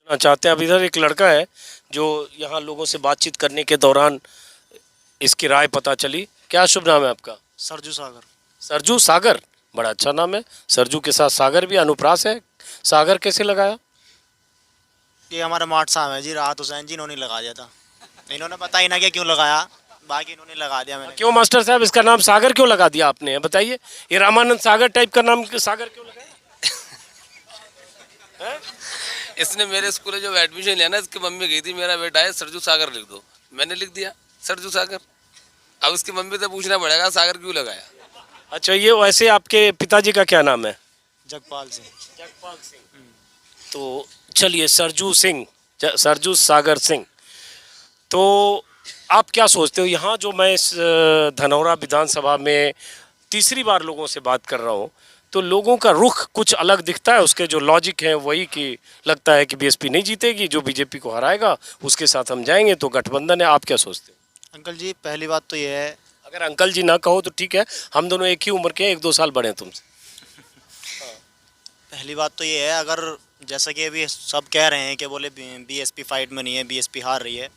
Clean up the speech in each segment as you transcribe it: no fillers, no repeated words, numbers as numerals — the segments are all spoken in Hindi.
चाहते हैं। अब इधर एक लड़का है जो यहाँ लोगों से बातचीत करने के दौरान इसकी राय पता चली। क्या शुभ नाम है आपका? सरजू सागर। सरजू सागर, बड़ा अच्छा नाम है। सरजू के साथ सागर भी अनुप्रास है। सागर कैसे लगाया? ये हमारे माठ साहब है जी, राहत हुसैन जी, इन्होंने लगा दिया था। इन्होंने पता ही ना कि क्यों लगाया, बाकी इन्होंने लगा दिया। मैंने क्यों मास्टर साहब इसका नाम सागर क्यों लगा दिया आपने, बताइए? ये रामानंद सागर टाइप का नाम सागर क्यों लगाया? इसने मेरे स्कूल में जब एडमिशन लिया ना, इसकी मम्मी गई थी मेरा बेटा है सरजू सागर लिख दो, मैंने लिख दिया सरजू सागर। अब इसकी मम्मी से पूछना पड़ेगा सागर क्यों लगाया। अच्छा, ये वैसे आपके पिताजी का क्या नाम है? जगपाल सिंह। जगपाल सिंह। तो चलिए, सरजू सिंह, सरजू सागर सिंह। तो आप क्या सोचते हो, यहाँ जो मैं इस धनौरा विधानसभा में तीसरी बार लोगों से बात कर रहा हूँ, तो लोगों का रुख कुछ अलग दिखता है। उसके जो लॉजिक है वही कि लगता है कि बीएसपी नहीं जीतेगी, जो बीजेपी को हराएगा उसके साथ हम जाएंगे, तो गठबंधन है। आप क्या सोचते हो? अंकल जी, पहली बात तो ये है, अगर अंकल जी ना कहो तो ठीक है, हम दोनों एक ही उम्र के हैं, 1-2 साल बड़े हैं तुमसे। पहली बात तो ये है, अगर जैसा कि अभी सब कह रहे हैं कि बोले बीएसपी फाइट में नहीं है, बीएसपी हार रही है,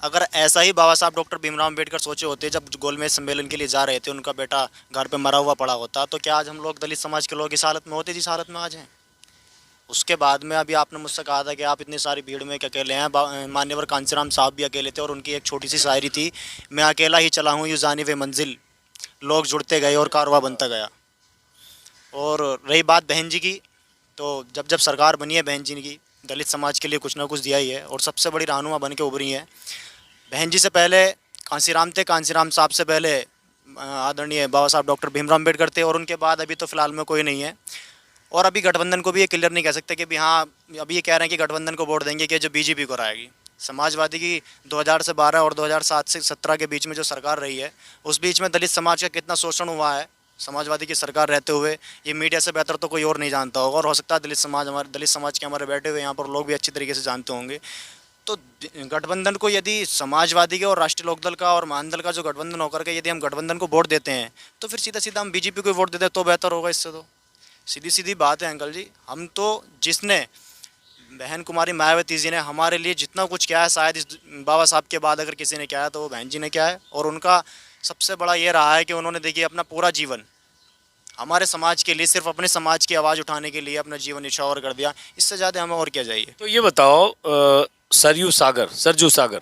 अगर ऐसा ही बाबा साहब डॉक्टर भीमराव अम्बेडकर सोचे होते जब गोलमेज सम्मेलन के लिए जा रहे थे, उनका बेटा घर पे मरा हुआ पड़ा होता, तो क्या आज हम लोग दलित समाज के लोग इस हालत में होते जिस हालत में आज हैं? उसके बाद में अभी आपने मुझसे कहा था कि आप इतनी सारी भीड़ में कि अकेले हैं, मान्यवर कांचीराम साहब भी अकेले थे, और उनकी एक छोटी सी शायरी थी, मैं अकेला ही चला हूँ यूँ जानिब मंजिल, लोग जुड़ते गए और कारवां बनता गया। और रही बात बहन जी की, तो जब जब सरकार बनी है बहन जी की, दलित समाज के लिए कुछ ना कुछ दिया ही है, और सबसे बड़ी रहनुमा बन के उभरी हैं। बहन जी से पहले कांसीराम थे, कांसीराम साहब से पहले आदरणीय बाबा साहब डॉक्टर भीमराव अम्बेडकर थे, और उनके बाद अभी तो फिलहाल में कोई नहीं है। और अभी गठबंधन को भी ये क्लियर नहीं कह सकते कि भी हाँ, अभी ये कह रहे हैं कि गठबंधन को वोट देंगे कि जो बीजेपी को रहेगी। समाजवादी की 2000 से 12 और 2007 से 17 के बीच में जो सरकार रही है, उस बीच में दलित समाज का कितना शोषण हुआ है समाजवादी की सरकार रहते हुए, ये मीडिया से बेहतर तो कोई और नहीं जानता होगा, और हो सकता है दलित समाज के हमारे बैठे हुए यहाँ पर लोग भी अच्छी तरीके से जानते होंगे। तो गठबंधन को यदि समाजवादी के और राष्ट्रीय लोकदल का और महानदल का जो गठबंधन होकर के यदि हम गठबंधन को वोट देते हैं, तो फिर सीधा सीधा हम बीजेपी को वोट देते हैं तो बेहतर होगा। इससे तो सीधी सीधी बात है अंकल जी। हम तो जिसने बहन कुमारी मायावती जी ने हमारे लिए जितना कुछ किया है, शायद इस बाबा साहब के बाद अगर किसी ने किया है तो वो बहन जी ने किया है। और उनका सबसे बड़ा ये रहा है कि उन्होंने देखिए अपना पूरा जीवन हमारे समाज के लिए, सिर्फ अपने समाज की आवाज़ उठाने के लिए अपना जीवन न्यौछावर कर दिया। इससे ज़्यादा हमें और क्या चाहिए? तो ये बताओ, सरयू सागर, सरजू सागर,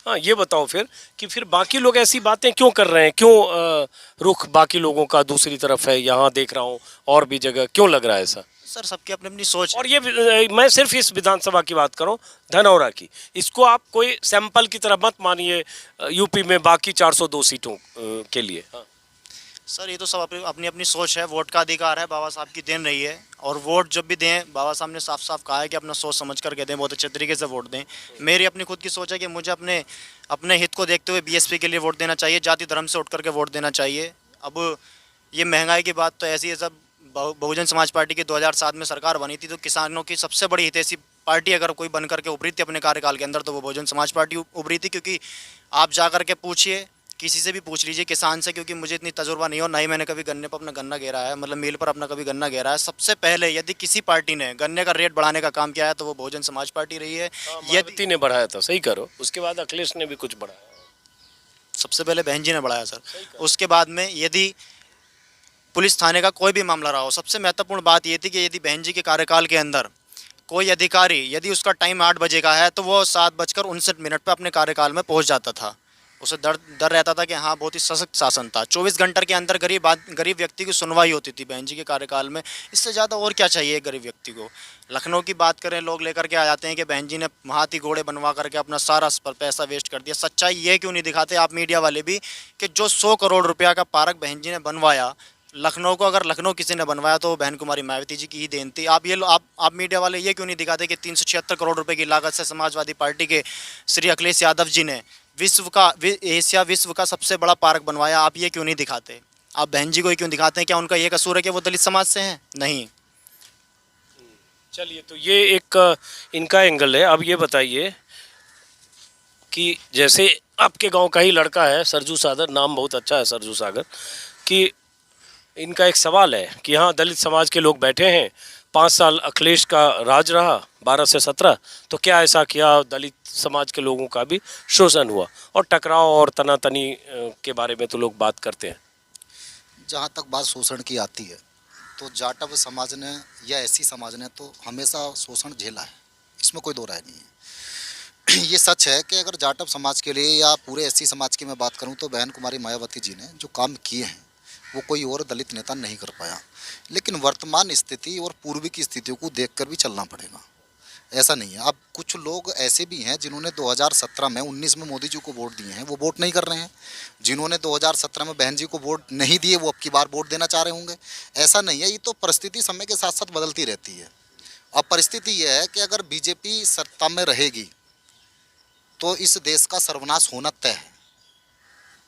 हाँ ये बताओ फिर कि फिर बाकी लोग ऐसी बातें क्यों कर रहे हैं? क्यों रुख बाकी लोगों का दूसरी तरफ है? यहाँ देख रहा हूँ और भी जगह, क्यों लग रहा है ऐसा? सर, सबकी अपनी अपनी सोच। और ये मैं सिर्फ इस विधानसभा की बात करूं, धनौरा की, इसको आप कोई सैंपल की तरह मत मानिए यूपी में बाकी 402 सीटों के लिए। हाँ। सर, ये तो सब अपनी अपनी अपनी सोच है, वोट का अधिकार है, बाबा साहब की देन रही है, और वोट जब भी दें, बाबा साहब ने साफ साफ कहा है कि अपना सोच समझ करके दें, बहुत अच्छे तरीके से वोट दें। मेरी अपनी खुद की सोच है कि मुझे अपने अपने हित को देखते हुए बीएसपी के लिए वोट देना चाहिए, जाति धर्म से उठ करके वोट देना चाहिए। अब ये महंगाई की बात तो ऐसी है, सब बहुजन समाज पार्टी की 2007 में सरकार बनी थी, तो किसानों की सबसे बड़ी हितैषी पार्टी अगर कोई बन करके उभरी थी अपने कार्यकाल के अंदर, तो वो बहुजन समाज पार्टी उभरी थी। क्योंकि आप जा करके पूछिए, किसी से भी पूछ लीजिए किसान से, क्योंकि मुझे इतनी तजुर्बा नहीं हो, ना ही मैंने कभी गन्ने पर अपना गन्ना घेरा है, मतलब मिल पर अपना कभी गन्ना घेरा है। सबसे पहले यदि किसी पार्टी ने गन्ने का रेट बढ़ाने का काम किया है तो वो बहुजन समाज पार्टी रही है। यदि ने बढ़ाया था, सही करो, उसके बाद अखिलेश ने भी कुछ बढ़ाया। सबसे पहले बहन जी ने बढ़ाया सर। उसके बाद में यदि पुलिस थाने का कोई भी मामला रहा हो, सबसे महत्वपूर्ण बात ये थी कि यदि बहन जी के कार्यकाल के अंदर कोई अधिकारी, यदि उसका टाइम 8 बजे का है तो वो 7:59 पर अपने कार्यकाल में पहुंच जाता था। उसे डर रहता था कि हाँ, बहुत ही सशक्त शासन था। 24 घंटे के अंदर गरीब व्यक्ति की सुनवाई होती थी बहन जी के कार्यकाल में। इससे ज़्यादा और क्या चाहिए गरीब व्यक्ति को? लखनऊ की बात करें, लोग लेकर के आ जाते हैं कि बहन जी ने हाथी घोड़े बनवा करके अपना सारा पैसा वेस्ट कर दिया। सच्चाई ये क्यों नहीं दिखाते आप मीडिया वाले भी कि जो 100 करोड़ रुपया का पार्क बहन जी ने बनवाया लखनऊ को, अगर लखनऊ किसी ने बनवाया तो बहन कुमारी मायावती जी की ही देन थी। आप मीडिया वाले ये क्यों नहीं दिखाते कि 376 करोड़ रुपए की लागत से समाजवादी पार्टी के श्री अखिलेश यादव जी ने विश्व का सबसे बड़ा पार्क बनवाया? आप ये क्यों नहीं दिखाते? आप बहन जी को ही क्यों दिखाते हैं? क्या उनका ये कसूर है कि वो दलित समाज से हैं? नहीं। चलिए, तो ये एक इनका एंगल है। अब ये बताइए कि जैसे आपके गांव का ही लड़का है सरजू सागर, नाम बहुत अच्छा है सरजू सागर, कि इनका एक सवाल है कि यहाँ दलित समाज के लोग बैठे हैं, 5 साल अखिलेश का राज रहा 12 से 17, तो क्या ऐसा किया दलित समाज के लोगों का भी शोषण हुआ और टकराव और तनातनी के बारे में तो लोग बात करते हैं। जहाँ तक बात शोषण की आती है तो जाटव समाज ने या एससी समाज ने तो हमेशा शोषण झेला है, इसमें कोई दो राय नहीं है। ये सच है कि अगर जाटव समाज के लिए या पूरे एससी समाज की मैं बात करूं तो बहन कुमारी मायावती जी ने जो काम किए हैं वो कोई और दलित नेता नहीं कर पाया। लेकिन वर्तमान स्थिति और पूर्व की स्थितियों को देखकर भी चलना पड़ेगा, ऐसा नहीं है। अब कुछ लोग ऐसे भी हैं जिन्होंने 2017 में 19 में मोदी जी को वोट दिए हैं, वो वोट नहीं कर रहे हैं। जिन्होंने 2017 में बहन जी को वोट नहीं दिए वो अब की बार वोट देना चाह रहे होंगे। ऐसा नहीं है, ये तो परिस्थिति समय के साथ साथ बदलती रहती है। अब परिस्थिति ये है कि अगर बीजेपी सत्ता में रहेगी तो इस देश का सर्वनाश होना तय है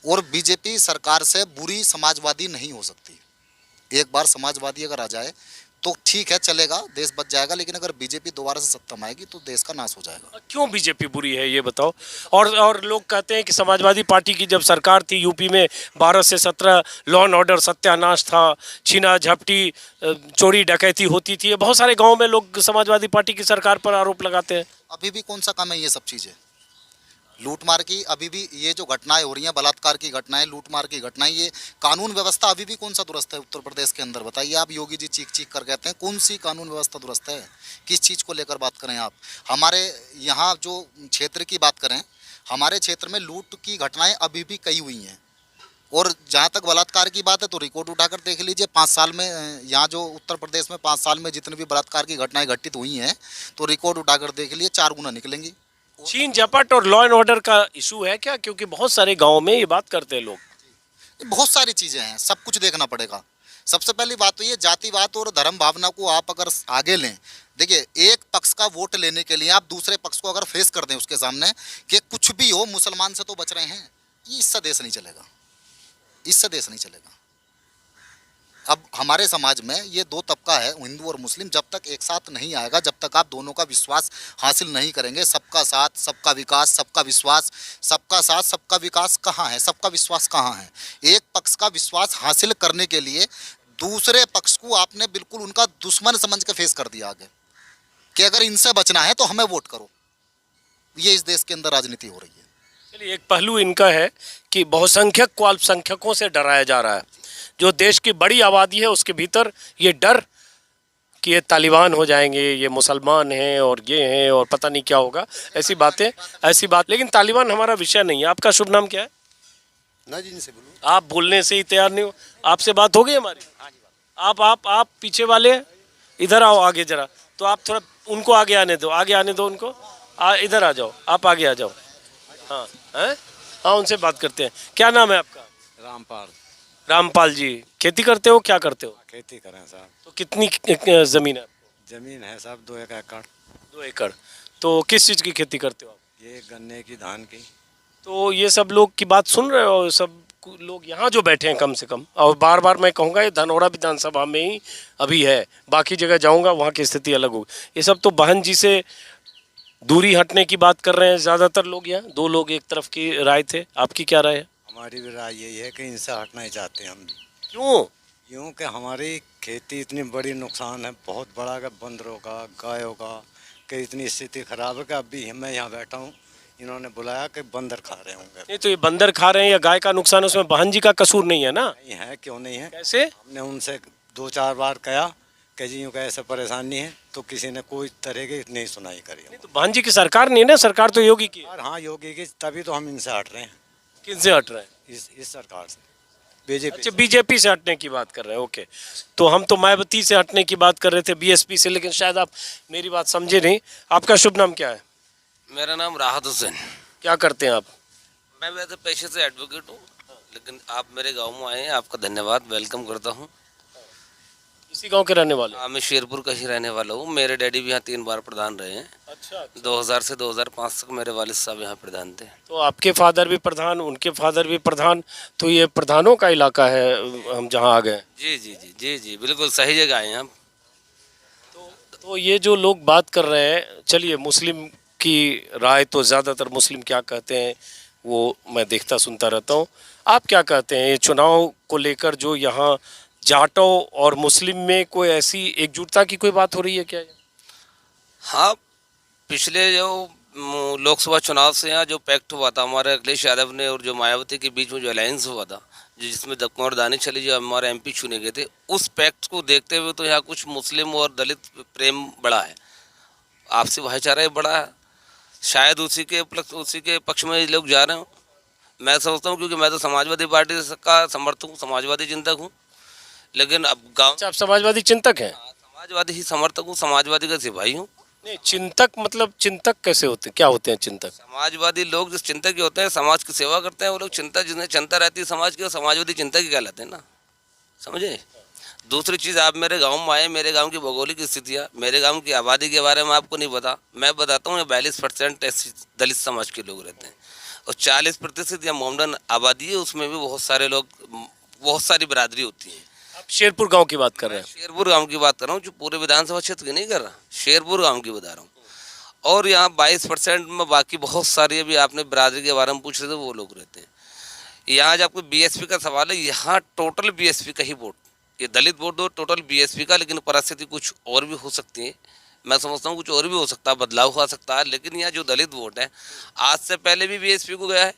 और बीजेपी सरकार से बुरी समाजवादी नहीं हो सकती। एक बार समाजवादी अगर आ जाए तो ठीक है, चलेगा, देश बच जाएगा। लेकिन अगर बीजेपी दोबारा से सत्ता में आएगी तो देश का नाश हो जाएगा। क्यों बीजेपी बुरी है ये बताओ। और लोग कहते हैं कि समाजवादी पार्टी की जब सरकार थी यूपी में 12 से 17 लॉ एंड ऑर्डर सत्यानाश था, छीना झपटी चोरी डकैती होती थी। बहुत सारे गाँव में लोग समाजवादी पार्टी की सरकार पर आरोप लगाते हैं। अभी भी कौन सा काम है ये सब चीज़ें, लूटमार की। अभी भी ये जो घटनाएं हो रही हैं, बलात्कार की घटनाएं, लूटमार की घटनाएं, ये कानून व्यवस्था अभी भी कौन सा दुरुस्त है उत्तर प्रदेश के अंदर, बताइए आप। योगी जी चीख चीख कर कहते हैं कौन सी कानून व्यवस्था दुरुस्त है, किस चीज़ को लेकर बात करें आप। हमारे यहाँ जो क्षेत्र की बात करें, हमारे क्षेत्र में लूट की घटनाएं अभी भी कई हुई हैं। और जहाँ तक बलात्कार की बात है तो रिकॉर्ड उठाकर देख लीजिए, 5 साल में यहाँ जो उत्तर प्रदेश में 5 साल में जितनी भी बलात्कार की घटनाएं घटित हुई हैं तो रिकॉर्ड उठाकर देख लीजिए 4 गुना निकलेंगी। छीन झपट और लॉ एंड ऑर्डर का इशू है क्या? क्योंकि बहुत सारे गाँव में ये बात करते हैं लोग। बहुत सारी चीज़ें हैं, सब कुछ देखना पड़ेगा। सबसे पहली बात तो ये जातिवाद और धर्म भावना को आप अगर आगे लें, देखिए एक पक्ष का वोट लेने के लिए आप दूसरे पक्ष को अगर फेस कर दें उसके सामने कि कुछ भी हो मुसलमान से तो बच रहे हैं, ये इससे देश नहीं चलेगा, इससे देश नहीं चलेगा। अब हमारे समाज में ये 2 तबका है, हिंदू और मुस्लिम। जब तक एक साथ नहीं आएगा, जब तक आप दोनों का विश्वास हासिल नहीं करेंगे, सबका साथ सबका विकास, सबका विश्वास, सबका साथ सबका विकास कहाँ है, सबका विश्वास कहाँ है। एक पक्ष का विश्वास हासिल करने के लिए दूसरे पक्ष को आपने बिल्कुल उनका दुश्मन समझ के फेस कर दिया आगे कि अगर इनसे बचना है तो हमें वोट करो। ये इस देश के अंदर राजनीति हो रही है। चलिए, एक पहलू इनका है कि बहुसंख्यक को अल्पसंख्यकों से डराया जा रहा है। जो देश की बड़ी आबादी है उसके भीतर ये डर कि ये तालिबान हो जाएंगे, ये मुसलमान हैं और ये हैं और पता नहीं क्या होगा, ऐसी बात। लेकिन तालिबान हमारा विषय नहीं है। आपका शुभ नाम क्या है? नाजिन से बोलो। आप बोलने से ही तैयार नहीं हो। आपसे बात हो गई हमारी? आप पीछे वाले इधर आओ आगे जरा, तो आप थोड़ा उनको आगे आने दो उनको। इधर आ जाओ, आप आगे आ जाओ। हाँ हाँ, उनसे बात करते हैं। क्या नाम है आपका? रामपाल जी, खेती करते हो, क्या करते हो? खेती करें साहब। तो कितनी जमीन है आपको? जमीन है साहब 2 एकड़। 2 एकड़। तो किस चीज़ की खेती करते हो आप? ये गन्ने की, धान की। तो ये सब लोग की बात सुन रहे हो? सब लोग यहाँ जो बैठे हैं कम से कम, और बार बार मैं कहूँगा ये धनौरा विधानसभा में ही अभी है, बाकी जगह जाऊँगा वहाँ की स्थिति अलग होगी। ये सब तो बहन जी से दूरी हटने की बात कर रहे हैं ज़्यादातर लोग। यहाँ 2 लोग एक तरफ की राय थे, आपकी क्या राय है? हमारी भी राय यही है कि इनसे हटना ही चाहते हैं हम भी। क्यों? क्योंकि हमारी खेती इतनी बड़ी नुकसान है, बहुत बड़ा, कि बंदरों का, गायों का, कि इतनी स्थिति खराब है कि अभी मैं यहाँ बैठा हूँ, इन्होंने बुलाया कि बंदर खा रहे होंगे। नहीं तो ये बंदर खा रहे हैं या गाय का नुकसान, उसमें बहन जी का कसूर नहीं है ना? नहीं है, क्यों नहीं है। कैसे? हमने उनसे 2-4 बार कहा कि जी यूँ ऐसे परेशानी है, तो किसी ने कोई तरह की नहीं सुनाई करी। तो बहन जी की सरकार नहीं है ना, सरकार तो योगी की है। और हाँ, योगी की, तभी तो हम इनसे हट रहे हैं। किनसे हट रहे हैं? इस सरकार से, बीजेपी। अच्छा, बीजेपी से हटने की बात कर रहे हैं। ओके, तो हम तो मायावती से हटने की बात कर रहे थे, बीएसपी से, लेकिन शायद आप मेरी बात समझे नहीं। आपका शुभ नाम क्या है? मेरा नाम राहत हुसैन। क्या करते हैं आप? मैं वैसे पेशे से एडवोकेट हूँ, लेकिन आप मेरे गांव में आए हैं, आपका धन्यवाद, वेलकम करता हूँ। इसी गांव के रहने वाले? हाँ, मैं शेरपुर का ही रहने वाला हूँ। मेरे डैडी भी यहाँ 3 बार प्रधान रहे हैं। अच्छा। 2000 से 2005 तक मेरे वालिद साहब यहाँ प्रधान थे। तो आपके फादर भी प्रधान, उनके फादर भी प्रधान, तो ये प्रधानों का इलाका है हम जहाँ आ गए। जी जी जी जी जी, बिल्कुल सही जगह आए हैं आप। तो ये जो लोग बात कर रहे हैं, चलिए मुस्लिम की राय तो ज़्यादातर मुस्लिम क्या कहते हैं वो मैं देखता सुनता रहता हूँ। आप क्या कहते हैं ये चुनाव को लेकर जो यहाँ जाटों और मुस्लिम में कोई ऐसी एकजुटता की कोई बात हो रही है क्या? हाँ, पिछले जो लोकसभा चुनाव से यहाँ जो पैक्ट हुआ था हमारे अखिलेश यादव ने और जो मायावती के बीच में जो अलायंस हुआ था, जिसमें कुंवर दानिश अली जो हमारे एमपी चुने गए थे, उस पैक्ट को देखते हुए तो यहाँ कुछ मुस्लिम और दलित प्रेम बढ़ा है, आपसी भाईचारा ही बढ़ा है। शायद उसी के पक्ष में ये लोग जा रहे हो, मैं समझता हूँ, क्योंकि मैं तो समाजवादी पार्टी का समर्थक हूँ, समाजवादी चिंतक हूँ। लेकिन अब गाँव अच्छा, आप समाजवादी चिंतक हैं? समाजवादी ही समर्थक हूँ, समाजवादी का सिपाही हूँ। नहीं, चिंतक मतलब चिंतक कैसे होते हैं, क्या होते हैं चिंतक? समाजवादी लोग जिस चिंतक के होते हैं, समाज की सेवा करते हैं, वो लोग चिंता, जिन्हें चिंता रहती है समाज की, वो समाजवादी चिंतक ही कहलाते हैं ना, समझे। दूसरी चीज़, आप मेरे गांव में आए, मेरे गांव की भौगोलिक स्थितियाँ, मेरे गांव की आबादी के बारे में आपको नहीं पता, मैं बताता हूँ। 42% ऐसी दलित समाज के लोग रहते हैं और 40% या मोमडन आबादी है, उसमें भी बहुत सारे लोग, बहुत सारी बरादरी होती है। आप शेरपुर गांव की बात कर रहे हैं? शेरपुर गांव की बात कर रहा हूँ, जो पूरे विधानसभा क्षेत्र की नहीं कर रहा, शेरपुर गांव की बता रहा हूँ। और यहाँ 22% में बाकी बहुत सारी, अभी आपने बरादरी के बारे में पूछ रहे थे, वो लोग रहते हैं। यहाँ जब आपको बीएसपी का सवाल है, यहाँ टोटल बीएसपी का ही वोट, ये दलित वोट दो टोटल बीएसपी का, लेकिन परिस्थिति कुछ और भी हो सकती है, मैं समझता हूँ कुछ और भी हो सकता है, बदलाव हो सकता है। लेकिन यहाँ जो दलित वोट है, आज से पहले भी बीएसपी को गया है।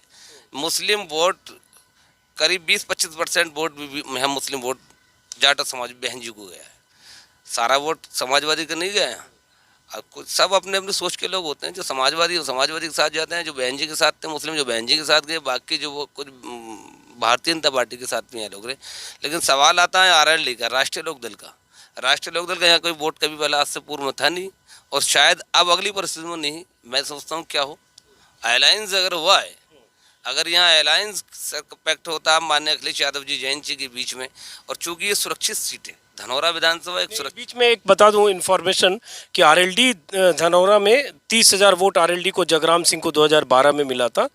मुस्लिम वोट करीब 20-25% वोट भी यहाँ मुस्लिम वोट जाट समाज बहन जी को गया है, सारा वोट समाजवादी का नहीं गया है। अब कुछ सब अपने अपने सोच के लोग होते हैं, जो समाजवादी हो समाजवादी के साथ जाते हैं, जो बहन जी के साथ थे मुस्लिम, जो बहन जी के साथ गए, बाकी जो वो कुछ भारतीय जनता पार्टी के साथ में हैं लोग रहे। लेकिन सवाल आता है आरएलडी का, राष्ट्रीय लोकदल का। राष्ट्रीय लोकदल का यहाँ कोई वोट कभी पहले आज से पूर्व में था नहीं, और शायद अब अगली परिस्थिति में नहीं। मैं समझता हूँ क्या हो, अलायंस अगर हुआ है, अगर यहाँ अलायंस पैक्ट होता माननीय अखिलेश यादव जी जैन जी के बीच में, और चूंकि ये सुरक्षित सीट है, धनौरा विधानसभा एक सुरक्षित। बीच में एक बता दूं इन्फॉर्मेशन कि आरएलडी धनौरा में 30,000 वोट आरएलडी को जगराम सिंह को 2012 में मिला था।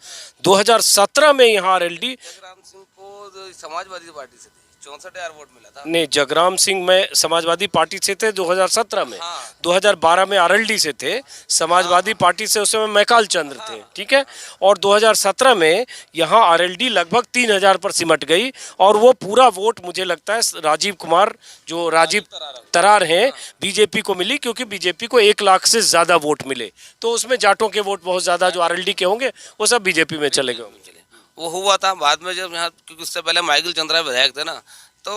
2017 में यहाँ आरएलडी जगराम सिंह को समाजवादी पार्टी से 64,000 वोट मिला था। ने जगराम सिंह में समाजवादी पार्टी से थे 2017 में। हाँ। 2012 में आरएलडी से थे, समाजवादी पार्टी से उस समय मैकाल चंद्र थे, ठीक है। और 2017 में यहाँ आरएलडी लगभग 3,000 पर सिमट गई, और वो पूरा वोट मुझे लगता है राजीव कुमार, जो राजीव तरार हैं, बीजेपी को मिली, क्योंकि बीजेपी को 1 लाख से ज़्यादा वोट मिले। तो उसमें जाटों के वोट बहुत ज़्यादा जो आरएलडी के होंगे वो सब बीजेपी में चले गए। वो हुआ था बाद में, जब यहाँ, क्योंकि उससे पहले माइकल चंद्रा विधायक थे ना, तो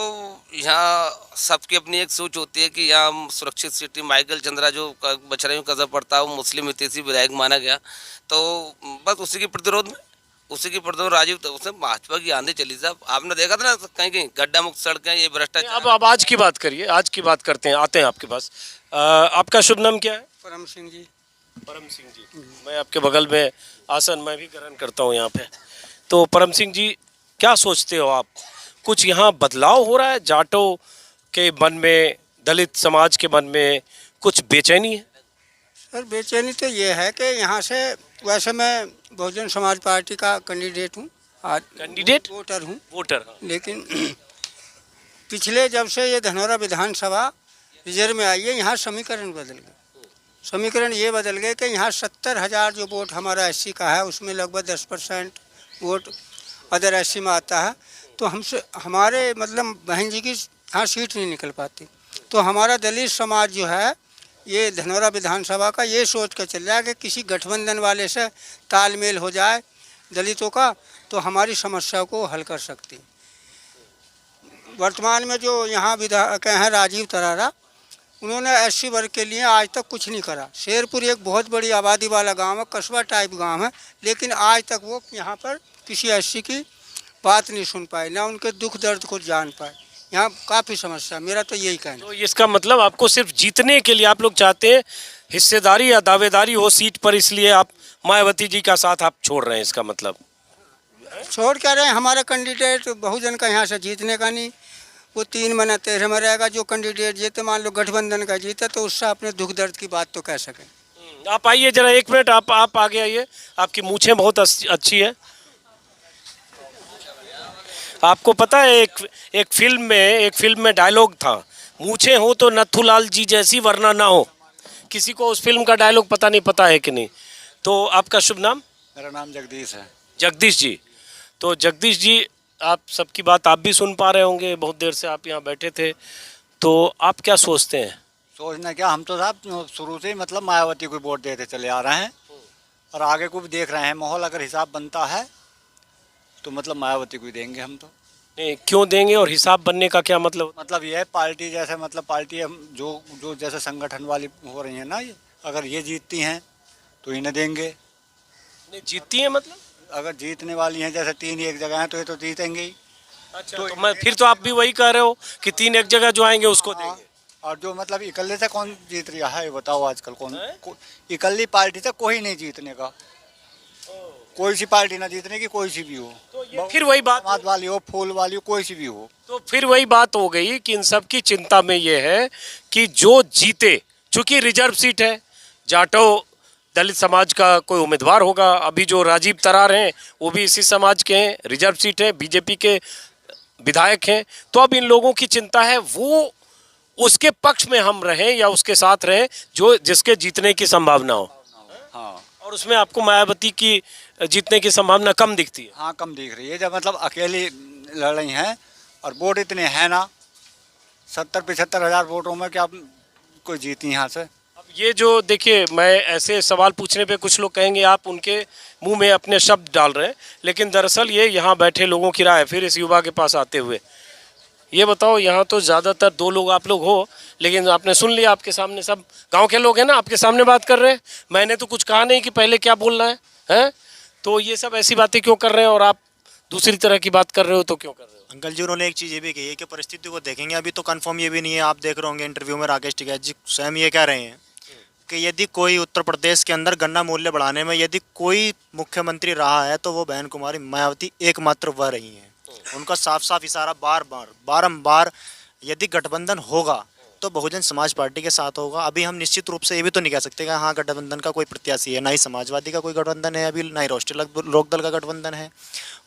यहाँ सबकी अपनी एक सोच होती है कि यहाँ सुरक्षित सीट, माइकल चंद्रा जो बछराइयों कज़ा पड़ता है, वो मुस्लिम हितैषी विधायक माना गया। तो बस उसी के प्रतिरोध में, उसी की प्रतिरोध राजीव, तो उसने भाजपा की आंधी चली। साहब आपने देखा था ना, कहीं कहीं गड्ढा मुक्त सड़कें, ये भ्रष्टाचार। अब आज की बात करिए, आज की बात करते हैं, आते हैं आपके पास। आपका शुभ नाम क्या है? परम सिंह जी। परम सिंह जी, मैं आपके बगल में आसन मैं भी ग्रहण करता हूँ यहाँ पे। तो परम सिंह जी, क्या सोचते हो आप, कुछ यहाँ बदलाव हो रहा है जाटों के मन में, दलित समाज के मन में कुछ बेचैनी है? सर बेचैनी तो ये है कि यहाँ से, वैसे मैं बहुजन समाज पार्टी का कैंडिडेट हूँ, आज कैंडिडेट वोटर हूँ, वोटर, हाँ। लेकिन पिछले जब से ये धनौरा विधानसभा रिजर्व में आई है, यहाँ समीकरण बदल गए। समीकरण ये बदल गए कि यहाँ 70,000 जो वोट हमारा एससी का है, उसमें लगभग 10% वोट अदर एससी में आता है। तो हमसे, हमारे मतलब बहन जी की यहाँ सीट नहीं निकल पाती। तो हमारा दलित समाज जो है, ये धनौरा विधानसभा का ये सोच कर चल रहा है कि किसी गठबंधन वाले से तालमेल हो जाए दलितों का, तो हमारी समस्या को हल कर सकती। वर्तमान में जो यहाँ विधायक हैं राजीव तरारा, उन्होंने एससी वर्ग के लिए आज तक कुछ नहीं करा। शेरपुर एक बहुत बड़ी आबादी वाला गांव है, कस्बा टाइप गांव है, लेकिन आज तक वो यहाँ पर किसी एससी की बात नहीं सुन पाए, ना उनके दुख दर्द को जान पाए। यहाँ काफ़ी समस्या, मेरा तो यही कहना। तो इसका मतलब आपको सिर्फ जीतने के लिए आप लोग चाहते हैं, हिस्सेदारी या दावेदारी हो सीट पर, इसलिए आप मायावती जी का साथ आप छोड़ रहे हैं, इसका मतलब? छोड़ क्या रहे हैं, हमारा कैंडिडेट बहुजन का यहाँ से जीतने का नहीं, वो 3 महीना 13 में रहेगा। जो कैंडिडेट जीते, मान लो गठबंधन का जीते, तो उससे अपने दुख दर्द की बात तो कह सकें। आप आइए जरा 1 मिनट, आप आगे आइए, आपकी मूछें बहुत अच्छी है। आपको पता है एक फिल्म में डायलॉग था, मूछें हो तो नथुलाल जी जैसी वरना ना हो। किसी को उस फिल्म का डायलॉग पता नहीं, पता है कि नहीं? तो आपका शुभ नाम? मेरा नाम जगदीश है। जगदीश जी। तो जगदीश जी, आप सबकी बात आप भी सुन पा रहे होंगे, बहुत देर से आप यहाँ बैठे थे, तो आप क्या सोचते हैं? सोचना क्या, हम तो साहब शुरू से ही मतलब मायावती को वोट देते चले आ रहे हैं और आगे को भी देख रहे हैं। माहौल अगर हिसाब बनता है तो मतलब मायावती को ही देंगे हम तो। नहीं, क्यों देंगे और हिसाब बनने का क्या मतलब? मतलब ये है पार्टी जैसे मतलब पार्टी जो जो जैसे संगठन वाली हो रही है ना, ये अगर ये जीतती हैं तो इन्हें देंगे। नहीं, जीतती है मतलब? अगर जीतने वाली हैं जैसे 3 एक जगह हैं तो ये तो जीतेंगे ही। अच्छा, तो मैं फिर तो आप भी वही कह रहे हो कि 3 एक जगह जो आएंगे उसको हाँ, देंगे। और जो मतलब इकल्ले से कौन जीत रहा है ये बताओ आजकल कौन हैं? इकल्ली पार्टी से कोई नहीं जीतने का, कोई सी पार्टी ना जीतने की, कोई सी भी हो, तो ये फिर वही बात समाज वाली हो, फूल वाली हो, कोई सी भी हो। तो फिर वही बात हो गई कि इन सब की चिंता में ये है कि जो जीते, चूंकि रिजर्व सीट है, जाटो दलित समाज का कोई उम्मीदवार होगा। अभी जो राजीव तरार हैं वो भी इसी समाज के हैं, रिजर्व सीट है, बीजेपी के विधायक हैं। तो अब इन लोगों की चिंता है वो उसके पक्ष में हम रहें या उसके साथ रहें जो जिसके जीतने की संभावना हो। हाँ और उसमें आपको मायावती की जीतने की संभावना कम दिखती है। हाँ, कम दिख रही है। जब मतलब अकेली लड़ रही हैं और वोट इतने हैं ना, 70-75 हज़ार वोटों में क्या कोई जीती यहाँ से? अब ये जो देखिए, मैं ऐसे सवाल पूछने पे कुछ लोग कहेंगे आप उनके मुंह में अपने शब्द डाल रहे हैं, लेकिन दरअसल ये यहाँ बैठे लोगों की राय है। फिर इस युवा के पास आते हुए ये बताओ, यहाँ तो ज़्यादातर 2 लोग आप लोग हो, लेकिन आपने सुन लिया, आपके सामने सब गांव के लोग हैं ना, आपके सामने बात कर रहे हैं। मैंने तो कुछ कहा नहीं कि पहले क्या बोलना है, हैं? तो ये सब ऐसी बातें क्यों कर रहे हैं और आप दूसरी तरह की बात कर रहे हो तो क्यों कर रहे हो? अंकल जी, उन्होंने एक चीज़ ये भी कही है कि परिस्थिति को देखेंगे। अभी तो कंफर्म ये भी नहीं है, आप देख रहे होंगे इंटरव्यू में राकेश टिकैत जी स्वयं ये कह रहे हैं कि यदि कोई उत्तर प्रदेश के अंदर गन्ना मूल्य बढ़ाने में यदि कोई मुख्यमंत्री रहा है तो वो बहन कुमारी मायावती एकमात्र वह रही हैं। उनका साफ साफ इशारा बारंबार यदि गठबंधन होगा तो बहुजन समाज पार्टी के साथ होगा। अभी हम निश्चित रूप से ये भी तो नहीं कह सकते कि हाँ गठबंधन का कोई प्रत्याशी है, ना ही समाजवादी का कोई गठबंधन है अभी, ना ही राष्ट्रीय लोकदल का गठबंधन है।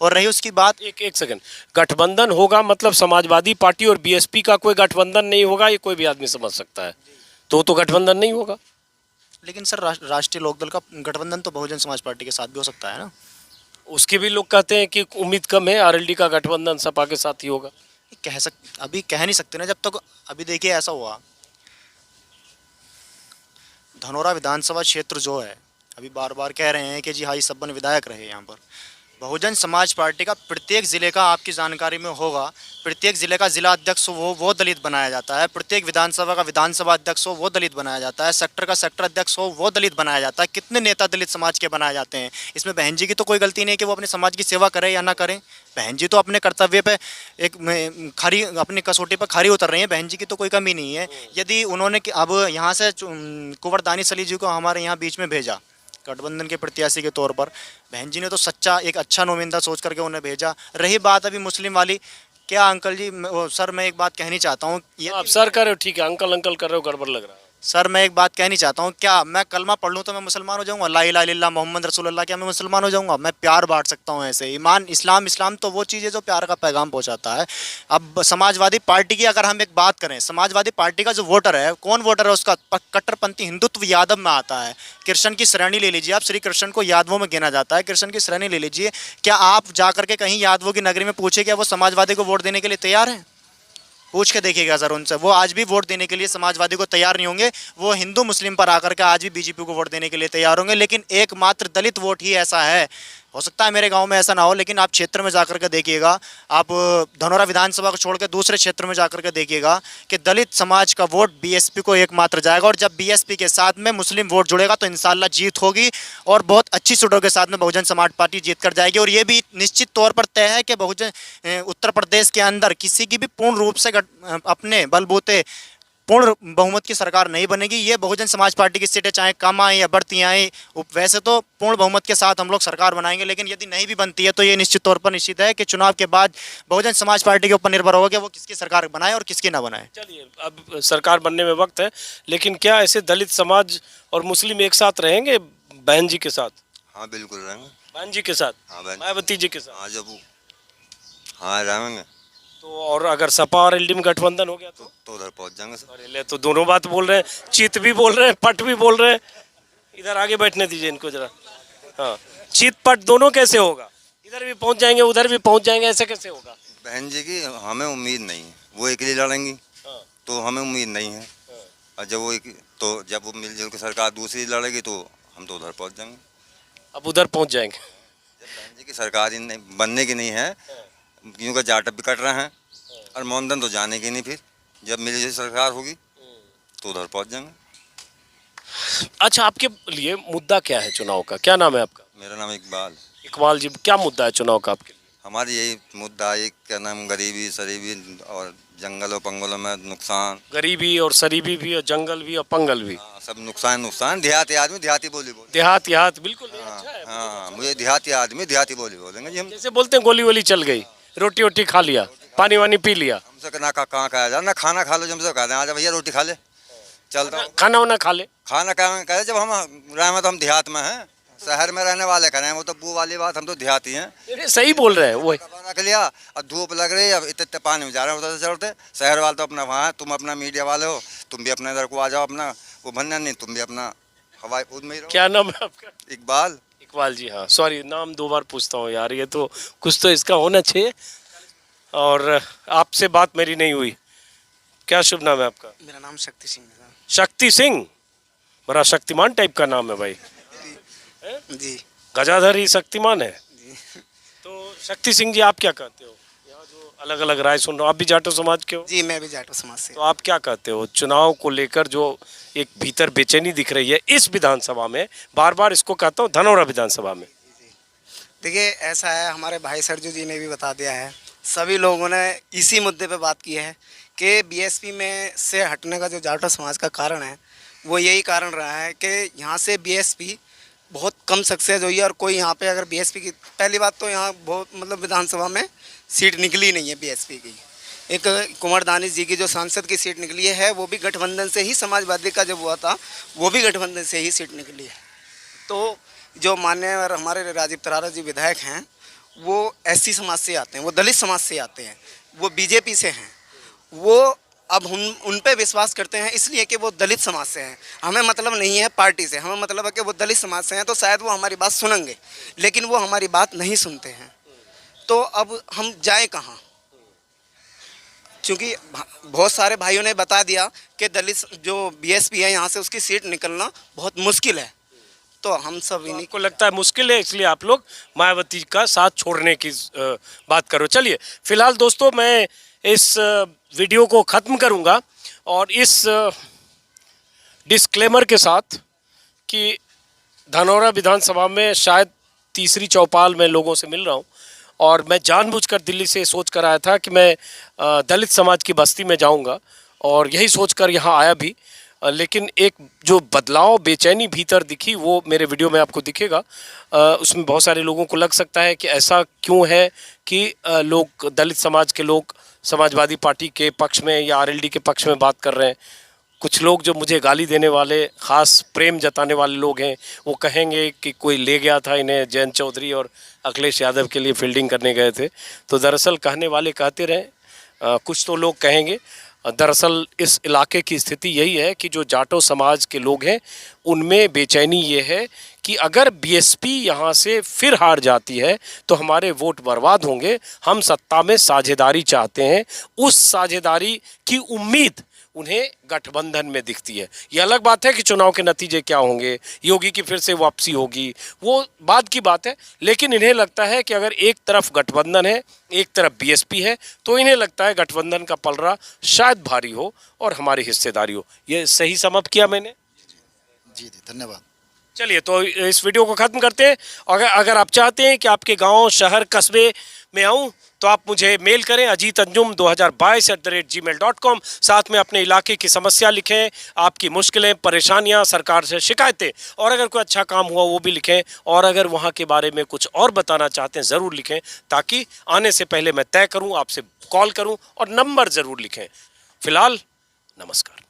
और रही उसकी बात, एक सेकंड, गठबंधन होगा मतलब समाजवादी पार्टी और बीएसपी का कोई गठबंधन नहीं होगा, ये कोई भी आदमी समझ सकता है। तो गठबंधन नहीं होगा। लेकिन सर राष्ट्रीय लोकदल का गठबंधन तो बहुजन समाज पार्टी के साथ भी हो सकता है ना। उसके भी लोग कहते हैं कि उम्मीद कम है, आरएलडी का गठबंधन सपा के साथ ही होगा। अभी कह नहीं सकते ना जब तक। अभी देखिए ऐसा हुआ, धनौरा विधानसभा क्षेत्र जो है, अभी बार बार कह रहे हैं कि जी हाई सब्बन विधायक रहे यहाँ पर। बहुजन समाज पार्टी का प्रत्येक ज़िले का आपकी जानकारी में होगा, प्रत्येक ज़िले का ज़िला अध्यक्ष हो वो दलित बनाया जाता है, प्रत्येक विधानसभा का विधानसभा अध्यक्ष हो वो दलित बनाया जाता है, सेक्टर का सेक्टर अध्यक्ष हो वो दलित बनाया जाता है। कितने नेता दलित समाज के बनाए जाते हैं। इसमें बहन जी की तो कोई गलती नहीं है कि वो अपने समाज की सेवा करें या ना करें। बहन जी तो अपने कर्तव्य पे एक खरी अपनी कसौटी पर खरी उतर रही हैं। बहन जी की तो कोई कमी नहीं है। यदि उन्होंने अब यहाँ से कुंवर दानिश अली जी को हमारे यहाँ बीच में भेजा गठबंधन के प्रत्याशी के तौर पर, बहन जी ने तो सच्चा एक अच्छा नुमाइंदा सोच करके उन्हें भेजा। रही बात अभी मुस्लिम वाली, क्या अंकल जी सर मैं एक बात कहनी चाहता हूँ। आप सर कर रहे हो, ठीक है, अंकल अंकल कर रहे हो, गड़बड़ लग रहा है। सर मैं एक बात कहनी चाहता हूँ, क्या मैं कलमा पढ़ लूँ तो मैं मुसलमान हो जाऊँगा? ला इलाहा इल्लल्लाह मोहम्मद रसूलुल्लाह, क्या मैं मुसलमान हो जाऊँगा? मैं प्यार बांट सकता हूँ ऐसे। ईमान इस्लाम तो वो चीज़ है जो प्यार का पैगाम पहुँचाता है। अब समाजवादी पार्टी की अगर हम एक बात करें, समाजवादी पार्टी का जो वोटर है, कौन वोटर है उसका? कट्टरपंथी हिंदुत्व यादव में आता है। कृष्ण की श्रेणी ले लीजिए आप, श्री कृष्ण को यादवों में गिना जाता है, कृष्ण की श्रेणी ले लीजिए। क्या आप जा करके कहीं यादवों की नगरी में पूछे क्या वो समाजवादी को वोट देने के लिए तैयार हैं? पूछ के देखिएगा सर उनसे, वो आज भी वोट देने के लिए समाजवादी को तैयार नहीं होंगे। वो हिंदू मुस्लिम पर आकर के आज भी बीजेपी को वोट देने के लिए तैयार होंगे। लेकिन एकमात्र दलित वोट ही ऐसा है, हो सकता है मेरे गांव में ऐसा ना हो, लेकिन आप क्षेत्र में जाकर के देखिएगा, आप धनौरा विधानसभा को छोड़ के दूसरे क्षेत्र में जाकर के देखिएगा कि दलित समाज का वोट बीएसपी को एकमात्र जाएगा। और जब बीएसपी के साथ में मुस्लिम वोट जुड़ेगा तो इंशाल्लाह जीत होगी और बहुत अच्छी सीटों के साथ में बहुजन समाज पार्टी जीत कर जाएगी। और ये भी निश्चित तौर पर तय है कि बहुजन उत्तर प्रदेश के अंदर किसी की भी पूर्ण रूप से अपने बलबूते पूर्ण बहुमत की सरकार नहीं बनेगी। ये बहुजन समाज पार्टी की सीटें चाहे कम आए या बढ़ती आए, वैसे तो पूर्ण बहुमत के साथ हम लोग सरकार बनाएंगे। लेकिन यदि नहीं भी बनती है तो ये निश्चित तौर पर निश्चित है कि चुनाव के बाद बहुजन समाज पार्टी के ऊपर निर्भर होगा कि वो किसकी सरकार बनाए और किसकी ना बनाए। चलिए, अब सरकार बनने में वक्त है, लेकिन क्या ऐसे दलित समाज और मुस्लिम एक साथ रहेंगे बहन जी के साथ? हाँ बिल्कुल रहेंगे। बहन जी के साथ, हाँ बहन, मायावती जी के साथ? हाँ जब हाँ रहेंगे तो और अगर सपा और एलडी में गठबंधन हो गया तो उधर पहुंच जाएंगे सर। अरे ले, तो दोनों बात बोल रहे हैं, चित भी बोल रहे हैं, पट भी बोल रहे हैं। इधर आगे बैठने दीजिए इनको जरा। हाँ, चित पट दोनों कैसे होगा? इधर भी पहुंच जाएंगे उधर भी पहुंच जाएंगे, ऐसे कैसे होगा? बहन जी की हमें उम्मीद नहीं है, वो अकेली लड़ेंगी तो हमें उम्मीद नहीं है। और जब वो मिलजुल के सरकार दूसरी लड़ेगी तो हम तो उधर पहुंच जाएंगे। अब उधर पहुंच जाएंगे। जब बहन जी की सरकार ही नहीं बनने की नहीं है, क्योंकि जाटव भी कट रहे हैं और मोमदन तो जाने की नहीं। फिर जब मिलजुल सरकार होगी तो उधर पहुंच जाएंगे। अच्छा, आपके लिए मुद्दा क्या है चुनाव का? क्या नाम है आपका? मेरा नाम इकबाल। इकबाल जी, क्या मुद्दा है चुनाव का आपके लिए? हमारी यही मुद्दा है, क्या नाम, गरीबी शरीबी और जंगलों पंगलों में नुकसान। गरीबी और शरीबी भी और जंगल भी और पंगल भी। हाँ, सब नुकसान। देहाती आदमी देहाती बोली बोले। देहात बिल्कुल नहीं, हाँ अच्छा है। हाँ, मुझे देहाती आदमी देहाती बोली बोलेंगे जी हम। जैसे बोलते हैं गोली वोली चल गई, रोटी वोटी खा लिया, पानी वानी पी लिया, हमसे ना कहाँ खाया जाए, ना खाना खा लो, जब हमसे कहते हैं आजा भैया रोटी खा ले, चलता हूँ। खाना वाना खा ले। खाना कहे जब हम रहे में तो हम देहात में हैं, शहर में रहने वाले करें, वो तो वो वाली बात, हम तो देहाती हैं। अरे सही बोल रहे हैं वो। रख लिया और धूप लग रही है, अब इतने पानी में जा रहे हैं उधर से चढ़ते। शहर वाले तो अपना वहाँ है, तुम अपना मीडिया वाले हो, तुम भी अपने इधर को आ जाओ, अपना वो बनना नहीं, तुम भी अपना हवाई खुद में ही रहो। क्या नाम है आपका? इकबाल। इकबाल जी, हाँ सॉरी, नाम 2 बार पूछता हूँ यार, ये तो कुछ तो इसका होना चाहिए। और आपसे बात मेरी नहीं हुई, क्या शुभ नाम है आपका? मेरा नाम शक्ति सिंह है शक्ति सिंह, बड़ा शक्तिमान टाइप का नाम है भाई। जी। गजाधर ही शक्तिमान है। तो शक्ति सिंह जी, आप क्या कहते हो? यहाँ जो अलग अलग राय सुन रहा हूँ, आप भी जाटो समाज के हो? जी, मैं भी जाटो समाज से। तो आप क्या कहते हो चुनाव को लेकर जो एक भीतर बेचैनी दिख रही है इस विधानसभा में? बार बार इसको कहता हूँ, धनौरा विधानसभा में। देखिए, ऐसा है, हमारे भाई सरजू जी ने भी बता दिया है, सभी लोगों ने इसी मुद्दे पे बात की है कि बीएसपी में से हटने का जो जाटो समाज का कारण है वो यही कारण रहा है कि यहाँ से बीएसपी बहुत कम सक्सेस हुई है। और कोई यहाँ पे अगर बीएसपी की, पहली बात तो यहाँ बहुत मतलब विधानसभा में सीट निकली नहीं है बीएसपी की। एक कुंवर दानिश जी की जो सांसद की सीट निकली है वो भी गठबंधन से ही, समाजवादी का जब हुआ था वो भी गठबंधन से ही सीट निकली है। तो जो माननीय और हमारे राजीव तरारा जी विधायक हैं वो एससी समाज से आते हैं, वो दलित समाज से आते हैं, वो बीजेपी से हैं। वो अब उन पे विश्वास करते हैं इसलिए कि वो दलित समाज से हैं। हमें मतलब नहीं है पार्टी से, हमें मतलब है कि वो दलित समाज से हैं, तो शायद वो हमारी बात सुनेंगे, लेकिन वो हमारी बात नहीं सुनते हैं। तो अब हम जाएं कहाँ? क्योंकि बहुत सारे भाइयों ने बता दिया कि दलित जो बीएसपी है यहाँ से उसकी सीट निकलना बहुत मुश्किल है। तो हम सब इन्हीं को लगता है मुश्किल है, इसलिए आप लोग मायावती का साथ छोड़ने की बात करो। चलिए, फिलहाल दोस्तों मैं इस वीडियो को ख़त्म करूंगा और इस डिस्क्लेमर के साथ कि धनौरा विधानसभा में शायद तीसरी चौपाल में लोगों से मिल रहा हूं और मैं जानबूझकर दिल्ली से सोच कर आया था कि मैं दलित समाज की बस्ती में जाऊंगा और यही सोचकर यहां आया भी। लेकिन एक जो बदलाव, बेचैनी भीतर दिखी वो मेरे वीडियो में आपको दिखेगा। उसमें बहुत सारे लोगों को लग सकता है कि ऐसा क्यों है कि लोग, दलित समाज के लोग समाजवादी पार्टी के पक्ष में या आरएलडी के पक्ष में बात कर रहे हैं। कुछ लोग जो मुझे गाली देने वाले, ख़ास प्रेम जताने वाले लोग हैं, वो कहेंगे कि कोई ले गया था इन्हें, जयंत चौधरी और अखिलेश यादव के लिए फील्डिंग करने गए थे। तो दरअसल कहने वाले कहते रहें, कुछ तो लोग कहेंगे। दरअसल इस इलाके की स्थिति यही है कि जो जाटो समाज के लोग हैं उनमें बेचैनी ये है कि अगर बीएसपी यहाँ से फिर हार जाती है तो हमारे वोट बर्बाद होंगे। हम सत्ता में साझेदारी चाहते हैं, उस साझेदारी की उम्मीद उन्हें गठबंधन में दिखती है। ये अलग बात है कि चुनाव के नतीजे क्या होंगे, योगी की फिर से वापसी होगी, वो बाद की बात है। लेकिन इन्हें लगता है कि अगर एक तरफ गठबंधन है, एक तरफ बीएसपी है, तो इन्हें लगता है गठबंधन का पलड़ा शायद भारी हो और हमारी हिस्सेदारी हो। ये सही समअप किया मैंने? जी धन्यवाद। चलिए, तो इस वीडियो को ख़त्म करते हैं। अगर आप चाहते हैं कि आपके गांव, शहर, कस्बे में आऊं तो आप मुझे मेल करें ajitanjum2022@gmail.com। साथ में अपने इलाके की समस्या लिखें, आपकी मुश्किलें, परेशानियां, सरकार से शिकायतें, और अगर कोई अच्छा काम हुआ वो भी लिखें। और अगर वहां के बारे में कुछ और बताना चाहते हैं ज़रूर लिखें, ताकि आने से पहले मैं तय करूं, आपसे कॉल करूं, और नंबर ज़रूर लिखें। फिलहाल नमस्कार।